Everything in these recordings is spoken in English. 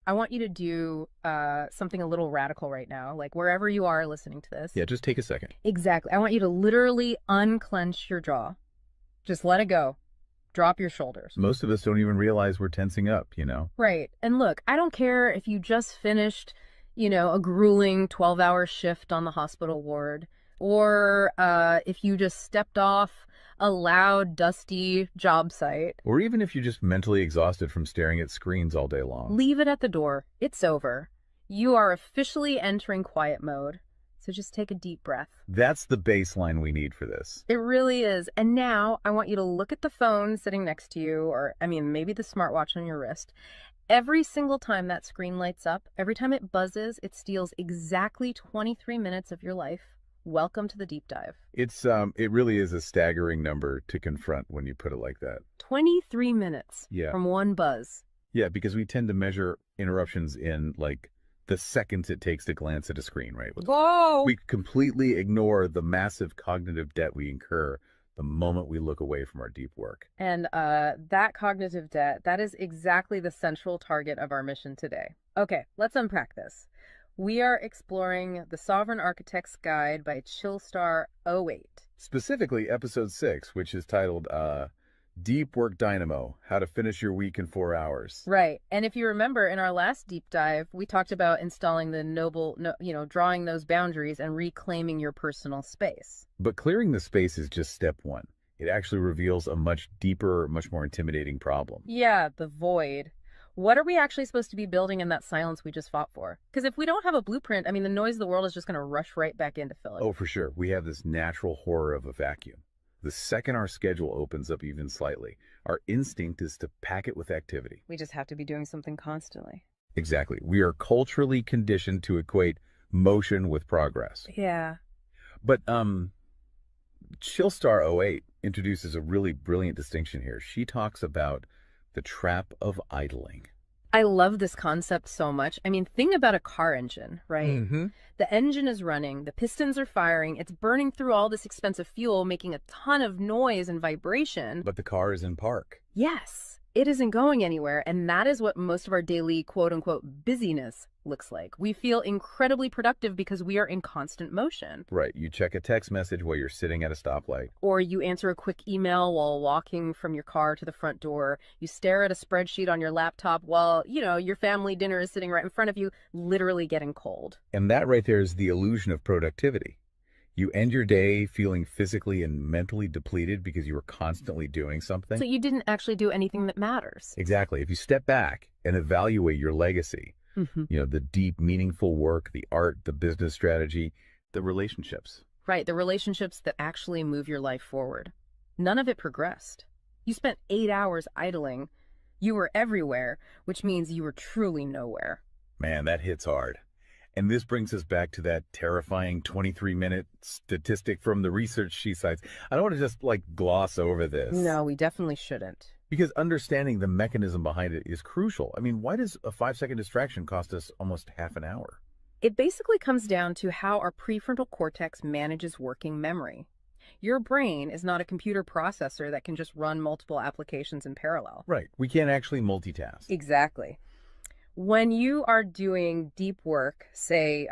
I want you to do something a little radical right now, like wherever you are listening to this. Yeah, just take a second. Exactly. I want you to literally unclench your jaw. Just let it go. Drop your shoulders. Most of us don't even realize we're tensing up, Right. And look, I don't care if you just finished, a grueling 12-hour shift on the hospital ward, or if you just stepped off a loud, dusty job site. Or even if you're just mentally exhausted from staring at screens all day long. Leave it at the door. It's over. You are officially entering quiet mode. So just take a deep breath. That's the baseline we need for this. It really is. And now I want you to look at the phone sitting next to you, or maybe the smartwatch on your wrist. Every single time that screen lights up, every time it buzzes, it steals exactly 23 minutes of your life. Welcome to the deep dive. It really is a staggering number to confront when you put it like that. 23 minutes Yeah. from one buzz. Yeah, because we tend to measure interruptions in like the seconds it takes to glance at a screen, right? Whoa! We completely ignore the massive cognitive debt we incur the moment we look away from our deep work. And that cognitive debt, that is exactly the central target of our mission today. Okay, let's unpack this. We are exploring The Sovereign Architect's Guide by Chillstar 08. Specifically, episode 6, which is titled Deep Work Dynamo, How to Finish Your Week in 4 Hours. Right. And if you remember in our last deep dive, we talked about installing the drawing those boundaries and reclaiming your personal space. But clearing the space is just step one. It actually reveals a much deeper, much more intimidating problem. Yeah, the void. What are we actually supposed to be building in that silence we just fought for? Because if we don't have a blueprint, the noise of the world is just going to rush right back in to fill it. Oh, for sure. We have this natural horror of a vacuum. The second our schedule opens up even slightly, our instinct is to pack it with activity. We just have to be doing something constantly. Exactly. We are culturally conditioned to equate motion with progress. Yeah. But Chillstar 08 introduces a really brilliant distinction here. She talks about the trap of idling. I love this concept so much. Think about a car engine, right? Mm-hmm. The engine is running, the pistons are firing, it's burning through all this expensive fuel, making a ton of noise and vibration. But the car is in park. Yes, it isn't going anywhere, and that is what most of our daily quote-unquote busyness looks like. We feel incredibly productive because we are in constant motion. Right. You check a text message while you're sitting at a stoplight. Or you answer a quick email while walking from your car to the front door. You stare at a spreadsheet on your laptop while, your family dinner is sitting right in front of you, literally getting cold. And that right there is the illusion of productivity. You end your day feeling physically and mentally depleted because you were constantly doing something. So you didn't actually do anything that matters. Exactly. If you step back and evaluate your legacy, the deep, meaningful work, the art, the business strategy, the relationships. Right, the relationships that actually move your life forward. None of it progressed. You spent 8 hours idling. You were everywhere, which means you were truly nowhere. Man, that hits hard. And this brings us back to that terrifying 23-minute statistic from the research she cites. I don't want to just gloss over this. No, we definitely shouldn't. Because understanding the mechanism behind it is crucial. Why does a 5-second distraction cost us almost half an hour? It basically comes down to how our prefrontal cortex manages working memory. Your brain is not a computer processor that can just run multiple applications in parallel. Right. We can't actually multitask. Exactly. When you are doing deep work, say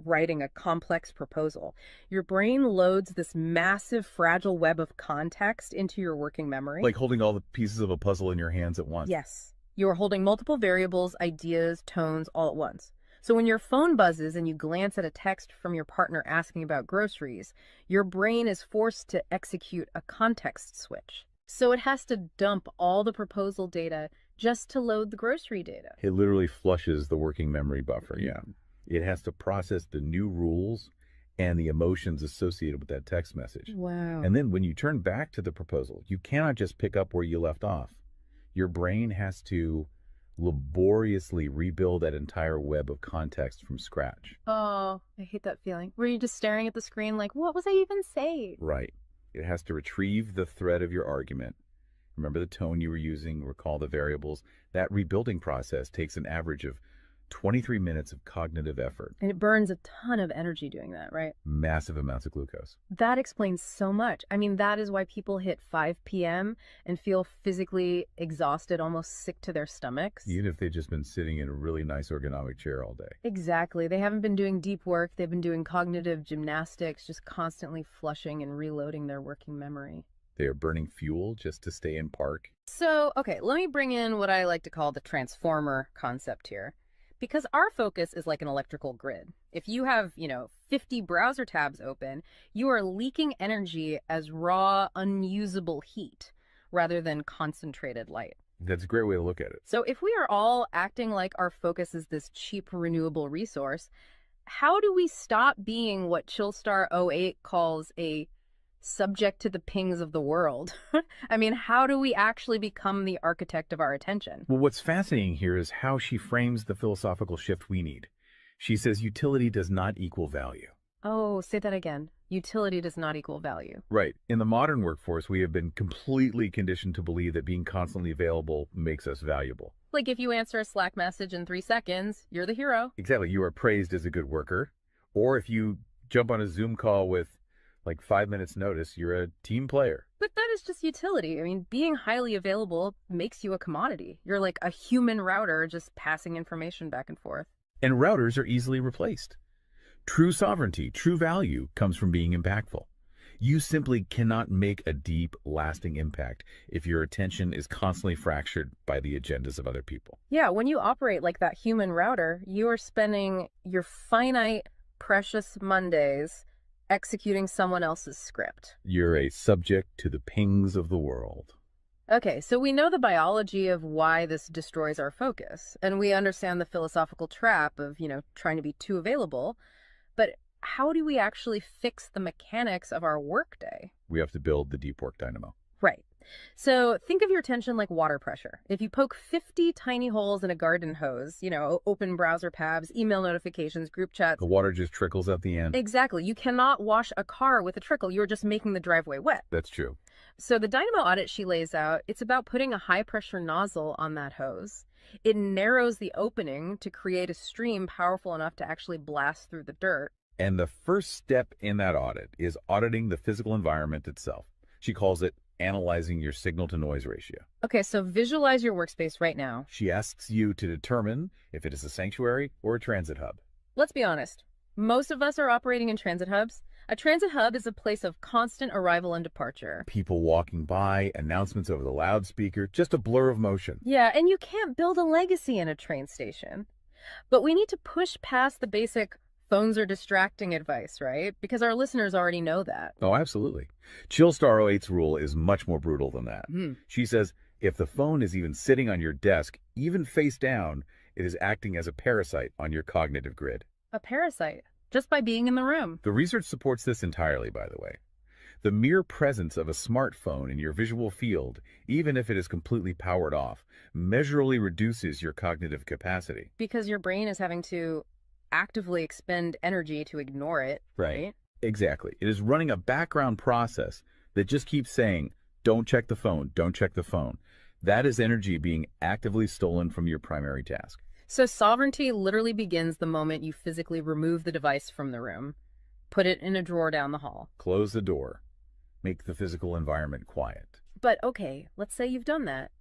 writing a complex proposal, your brain loads this massive fragile web of context into your working memory. Like holding all the pieces of a puzzle in your hands at once. Yes. You are holding multiple variables, ideas, tones all at once. So when your phone buzzes and you glance at a text from your partner asking about groceries, your brain is forced to execute a context switch. So it has to dump all the proposal data just to load the grocery data. It literally flushes the working memory buffer, yeah. It has to process the new rules and the emotions associated with that text message. Wow. And then when you turn back to the proposal, you cannot just pick up where you left off. Your brain has to laboriously rebuild that entire web of context from scratch. Oh, I hate that feeling. Were you just staring at the screen like, what was I even saying? Right. It has to retrieve the thread of your argument. Remember the tone you were using, recall the variables. That rebuilding process takes an average of 23 minutes of cognitive effort, And it burns a ton of energy doing that, right? massive amounts of glucose. That explains so much. I mean, that is why people hit 5 p.m. and feel physically exhausted, almost sick to their stomachs. Even if they've just been sitting in a really nice ergonomic chair all day. Exactly. They haven't been doing deep work. They've been doing cognitive gymnastics, just constantly flushing and reloading their working memory. They are burning fuel just to stay in park. So, okay, let me bring in what I like to call the transformer concept here. Because our focus is like an electrical grid. If you have, 50 browser tabs open, you are leaking energy as raw, unusable heat rather than concentrated light. That's a great way to look at it. So if we are all acting like our focus is this cheap renewable resource, how do we stop being what Chillstar '08 calls a subject to the pings of the world? I mean, how do we actually become the architect of our attention? Well, what's fascinating here is how she frames the philosophical shift we need. She says utility does not equal value. Oh, say that again. Utility does not equal value. Right. In the modern workforce, we have been completely conditioned to believe that being constantly available makes us valuable. Like if you answer a Slack message in 3 seconds, you're the hero. Exactly. You are praised as a good worker. Or if you jump on a Zoom call with like 5 minutes notice, you're a team player. But that is just utility. I mean, being highly available makes you a commodity. You're like a human router just passing information back and forth. And routers are easily replaced. True sovereignty, true value comes from being impactful. You simply cannot make a deep, lasting impact if your attention is constantly fractured by the agendas of other people. Yeah, when you operate like that human router, you are spending your finite, precious Mondays executing someone else's script. You're a subject to the pings of the world. Okay, so we know the biology of why this destroys our focus, and we understand the philosophical trap of, trying to be too available. But how do we actually fix the mechanics of our workday? We have to build the deep work dynamo. Right. So think of your attention like water pressure. If you poke 50 tiny holes in a garden hose, open browser tabs, email notifications, group chats. The water just trickles at the end. Exactly. You cannot wash a car with a trickle. You're just making the driveway wet. That's true. So the Dynamo Audit she lays out, it's about putting a high pressure nozzle on that hose. It narrows the opening to create a stream powerful enough to actually blast through the dirt. And the first step in that audit is auditing the physical environment itself. She calls it analyzing your signal-to-noise ratio. Okay, so visualize your workspace right now. She asks you to determine if it is a sanctuary or a transit hub. Let's be honest. Most of us are operating in transit hubs. A transit hub is a place of constant arrival and departure. People walking by, announcements over the loudspeaker, just a blur of motion. Yeah, and you can't build a legacy in a train station. But we need to push past the basic phones are distracting advice, right? Because our listeners already know that. Oh, absolutely. Chillstar '08's rule is much more brutal than that. She says if the phone is even sitting on your desk, even face down, it is acting as a parasite on your cognitive grid. A parasite, just by being in the room. The research supports this entirely, by the way. The mere presence of a smartphone in your visual field, even if it is completely powered off, measurably reduces your cognitive capacity. Because your brain is having to actively expend energy to ignore it, right? Exactly. It is running a background process that just keeps saying, don't check the phone, don't check the phone. That is energy being actively stolen from your primary task. So sovereignty literally begins the moment you physically remove the device from the room, put it in a drawer down the hall. Close the door. Make the physical environment quiet. But okay, let's say you've done that.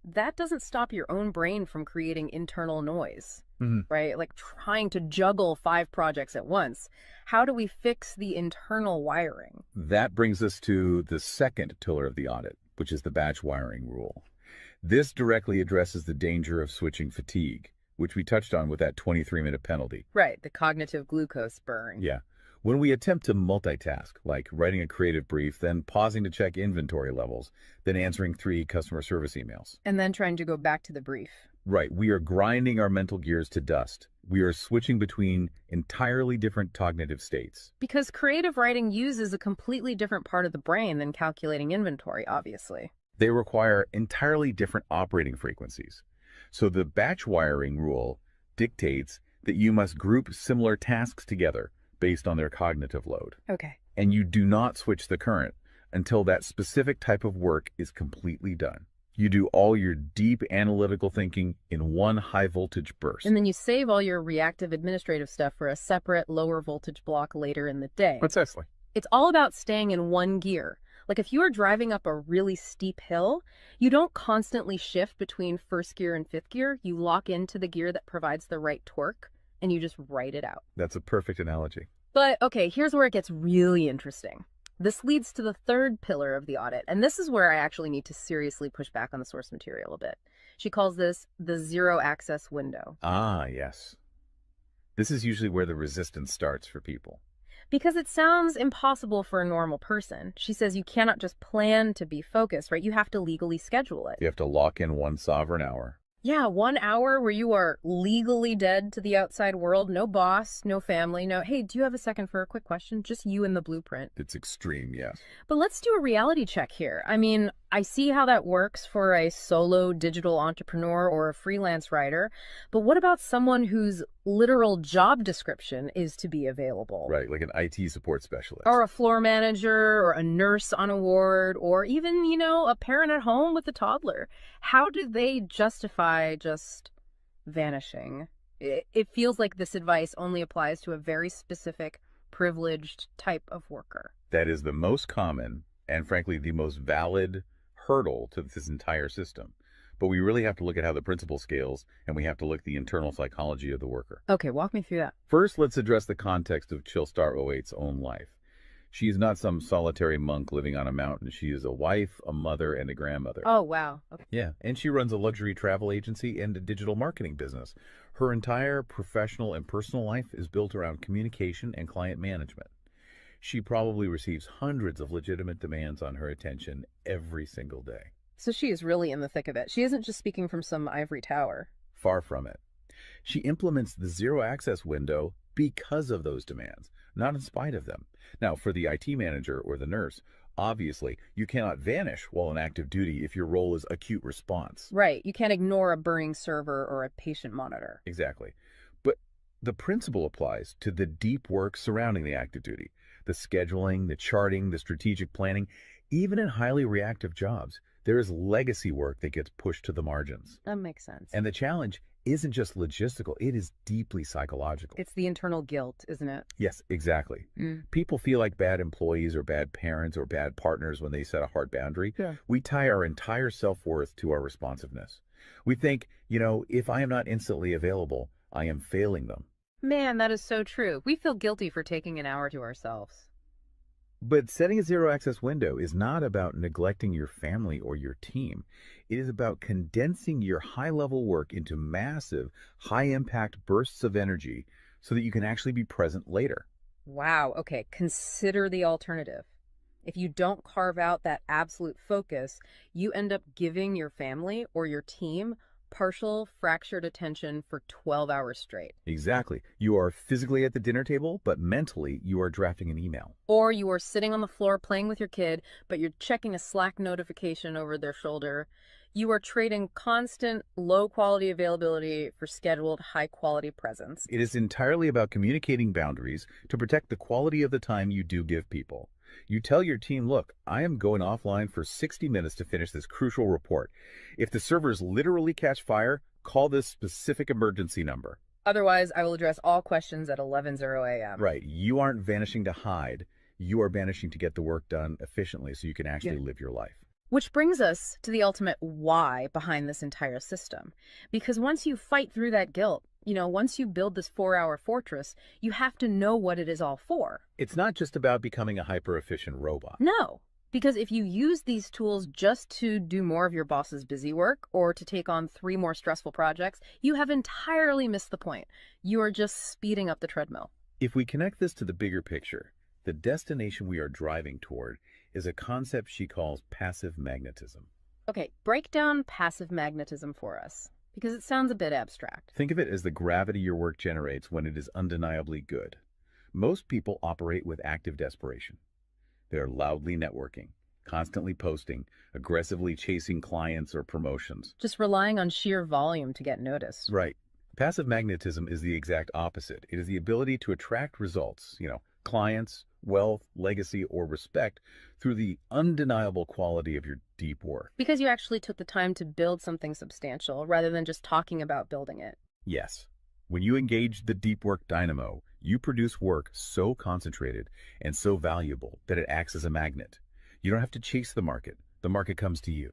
That doesn't stop your own brain from creating internal noise, right? Like trying to juggle 5 projects at once. How do we fix the internal wiring? That brings us to the second pillar of the audit, which is the batch wiring rule. This directly addresses the danger of switching fatigue, which we touched on with that 23-minute penalty. Right, the cognitive glucose burn. Yeah. When we attempt to multitask, like writing a creative brief, then pausing to check inventory levels, then answering 3 customer service emails. And then trying to go back to the brief. Right. We are grinding our mental gears to dust. We are switching between entirely different cognitive states. Because creative writing uses a completely different part of the brain than calculating inventory, obviously. They require entirely different operating frequencies. So the batch wiring rule dictates that you must group similar tasks together based on their cognitive load. Okay. And you do not switch the current until that specific type of work is completely done. You do all your deep analytical thinking in one high voltage And burst. then you save all your reactive administrative stuff for a separate lower voltage block later in the day. Precisely. It's all about staying in one gear. Like if you are driving up a really steep hill, you don't constantly shift between first gear and fifth gear. You lock into the gear that provides the right torque and you just ride it out. That's a perfect analogy. But okay, here's where it gets really interesting. This leads to the third pillar of the audit, and this is where I actually need to seriously push back on the source material a bit. She calls this the zero access window. Ah, yes. This is usually where the resistance starts for people. Because it sounds impossible for a normal person. She says you cannot just plan to be focused, right? You have to legally schedule it. You have to lock in one sovereign hour. Yeah, 1 hour where you are legally dead to the outside world. No boss, no family, no, hey, do you have a second for a quick question? Just you and the blueprint. It's extreme, yes. But let's do a reality check here. I mean, I see how that works for a solo digital entrepreneur or a freelance writer, but what about someone whose literal job description is to be available? Right, like an IT support specialist. Or a floor manager, or a nurse on a ward, or even, a parent at home with a toddler. How do they justify just vanishing? It feels like this advice only applies to a very specific, privileged type of worker. That is the most common and, frankly, the most valid hurdle to this entire system. But we really have to look at how the principle scales, and we have to look at the internal psychology of the worker. Okay, walk me through that. First, let's address the context of Chillstar '08's own life. She is not some solitary monk living on a mountain. She is a wife, a mother, and a grandmother. Oh, wow. Okay. Yeah, and she runs a luxury travel agency and a digital marketing business. Her entire professional and personal life is built around communication and client management. She probably receives hundreds of legitimate demands on her attention every single day. So she is really in the thick of it. She isn't just speaking from some ivory tower. Far from it. She implements the zero access window because of those demands, not in spite of them. Now, for the IT manager or the nurse, obviously, you cannot vanish while on active duty if your role is acute response. Right. You can't ignore a burning server or a patient monitor. Exactly. But the principle applies to the deep work surrounding the active duty, the scheduling, the charting, the strategic planning. Even in highly reactive jobs, there is legacy work that gets pushed to the margins. That makes sense. And the challenge isn't just logistical, it is deeply psychological. It's the internal guilt, isn't it? Yes, exactly. People feel like bad employees or bad parents or bad partners when they set a hard boundary. Yeah. We tie our entire self-worth to our responsiveness. We think, if I am not instantly available, I am failing them. Man, that is so true. We feel guilty for taking an hour to ourselves. But setting a zero access window is not about neglecting your family or your team. It is about condensing your high level work into massive, high impact bursts of energy so that you can actually be present later. Wow. Okay. Consider the alternative. If you don't carve out that absolute focus, you end up giving your family or your team partial fractured attention for 12 hours straight. Exactly. You are physically at the dinner table, but mentally you are drafting an email. Or you are sitting on the floor playing with your kid, but you're checking a Slack notification over their shoulder. You are trading constant low quality availability for scheduled high quality presence. It is entirely about communicating boundaries to protect the quality of the time you do give people. You tell your team, look, I am going offline for 60 minutes to finish this crucial report. If the servers literally catch fire, call this specific emergency number. Otherwise, I will address all questions at 11:00 a.m. Right. You aren't vanishing to hide. You are vanishing to get the work done efficiently so you can actually live your life. Which brings us to the ultimate why behind this entire system. Because once you fight through that guilt, once you build this 4-hour fortress, you have to know what it is all for. It's not just about becoming a hyper-efficient robot. No, because if you use these tools just to do more of your boss's busy work or to take on 3 more stressful projects, you have entirely missed the point. You are just speeding up the treadmill. If we connect this to the bigger picture, the destination we are driving toward is a concept she calls passive magnetism. Okay, break down passive magnetism for us, because it sounds a bit abstract. Think of it as the gravity your work generates when it is undeniably good. Most people operate with active desperation. They are loudly networking, constantly posting, aggressively chasing clients or promotions. Just relying on sheer volume to get noticed. Right. Passive magnetism is the exact opposite. It is the ability to attract results, clients, wealth, legacy, or respect through the undeniable quality of your deep work. Because you actually took the time to build something substantial rather than just talking about building it. Yes, when you engage the deep work dynamo, you produce work so concentrated and so valuable that it acts as a magnet. You don't have to chase the market comes to you.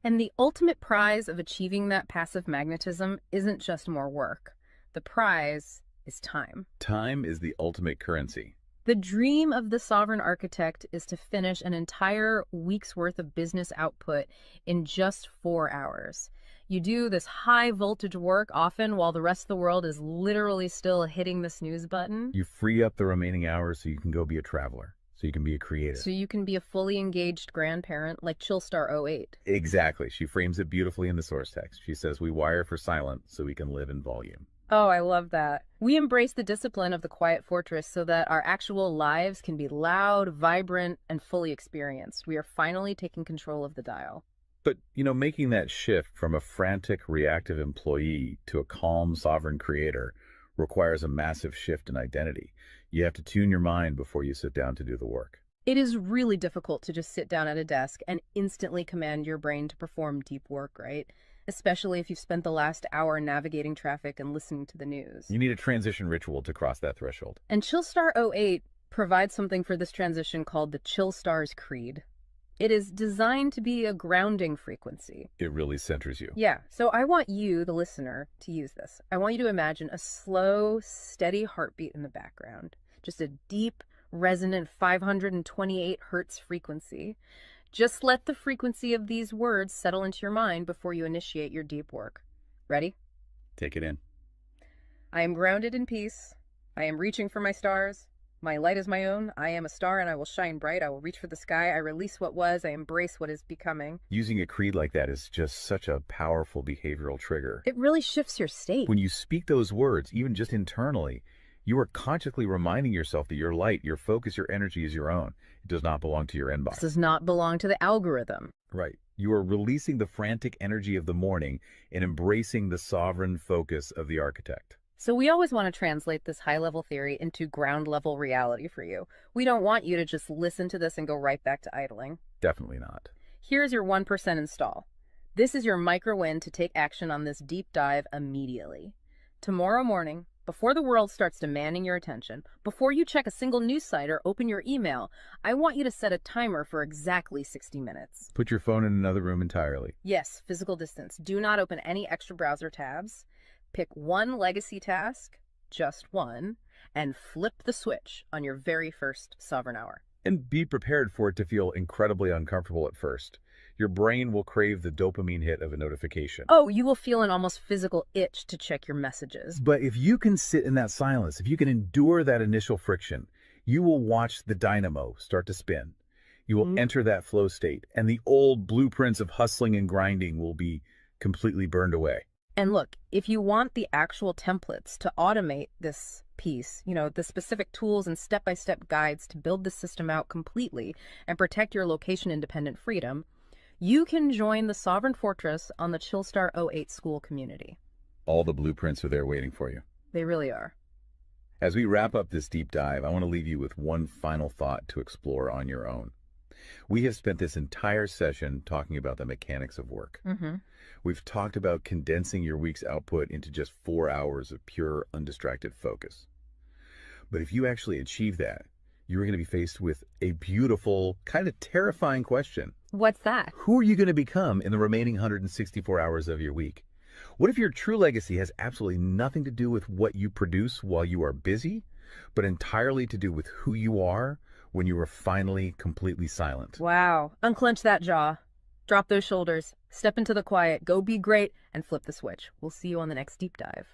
And the ultimate prize of achieving that passive magnetism isn't just more work. The prize is time. Time is the ultimate currency. The dream of the sovereign architect is to finish an entire week's worth of business output in just 4 hours. You do this high voltage work often while the rest of the world is literally still hitting the snooze button. You free up the remaining hours so you can go be a traveler, so you can be a creative. So you can be a fully engaged grandparent like Chillstar 08. Exactly. She frames it beautifully in the source text. She says, we wire for silent so we can live in volume. Oh, I love that. We embrace the discipline of the quiet fortress so that our actual lives can be loud, vibrant, and fully experienced. We are finally taking control of the dial. But, making that shift from a frantic, reactive employee to a calm, sovereign creator requires a massive shift in identity. You have to tune your mind before you sit down to do the work. It is really difficult to just sit down at a desk and instantly command your brain to perform deep work, right? Especially if you've spent the last hour navigating traffic and listening to the news. You need a transition ritual to cross that threshold. And Chillstar 08 provides something for this transition called the Chillstar's Creed. It is designed to be a grounding frequency. It really centers you. Yeah, so I want you, the listener, to use this. I want you to imagine a slow, steady heartbeat in the background. Just a deep, resonant 528 hertz frequency. Just let the frequency of these words settle into your mind before you initiate your deep work. Ready? Take it in. I am grounded in peace. I am reaching for my stars. My light is my own. I am a star and I will shine bright. I will reach for the sky. I release what was. I embrace what is becoming. Using a creed like that is just such a powerful behavioral trigger. It really shifts your state. When you speak those words, even just internally, you are consciously reminding yourself that your light, your focus, your energy is your own. It does not belong to your inbox. This does not belong to the algorithm. Right. You are releasing the frantic energy of the morning and embracing the sovereign focus of the architect. So we always want to translate this high-level theory into ground-level reality for you. We don't want you to just listen to this and go right back to idling. Definitely not. Here's your 1% install. This is your micro-win to take action on this deep dive immediately. Tomorrow morning, before the world starts demanding your attention, before you check a single news site or open your email, I want you to set a timer for exactly 60 minutes. Put your phone in another room entirely. Yes, physical distance. Do not open any extra browser tabs. Pick one legacy task, just one, and flip the switch on your very first sovereign hour. And be prepared for it to feel incredibly uncomfortable at first. Your brain will crave the dopamine hit of a notification. Oh, you will feel an almost physical itch to check your messages. But if you can sit in that silence, if you can endure that initial friction, you will watch the dynamo start to spin. You will enter that flow state, and the old blueprints of hustling and grinding will be completely burned away. And look, if you want the actual templates to automate this piece, the specific tools and step-by-step guides to build the system out completely and protect your location-independent freedom, you can join the Sovereign Fortress on the Chillstar 08 school community. All the blueprints are there waiting for you. They really are. As we wrap up this deep dive, I want to leave you with one final thought to explore on your own. We have spent this entire session talking about the mechanics of work. We've talked about condensing your week's output into just 4 hours of pure, undistracted focus. But if you actually achieve that, you're going to be faced with a beautiful, kind of terrifying question. What's that? Who are you going to become in the remaining 164 hours of your week? What if your true legacy has absolutely nothing to do with what you produce while you are busy, but entirely to do with who you are when you are finally completely silent? Wow. Unclench that jaw. Drop those shoulders. Step into the quiet. Go be great and flip the switch. We'll see you on the next deep dive.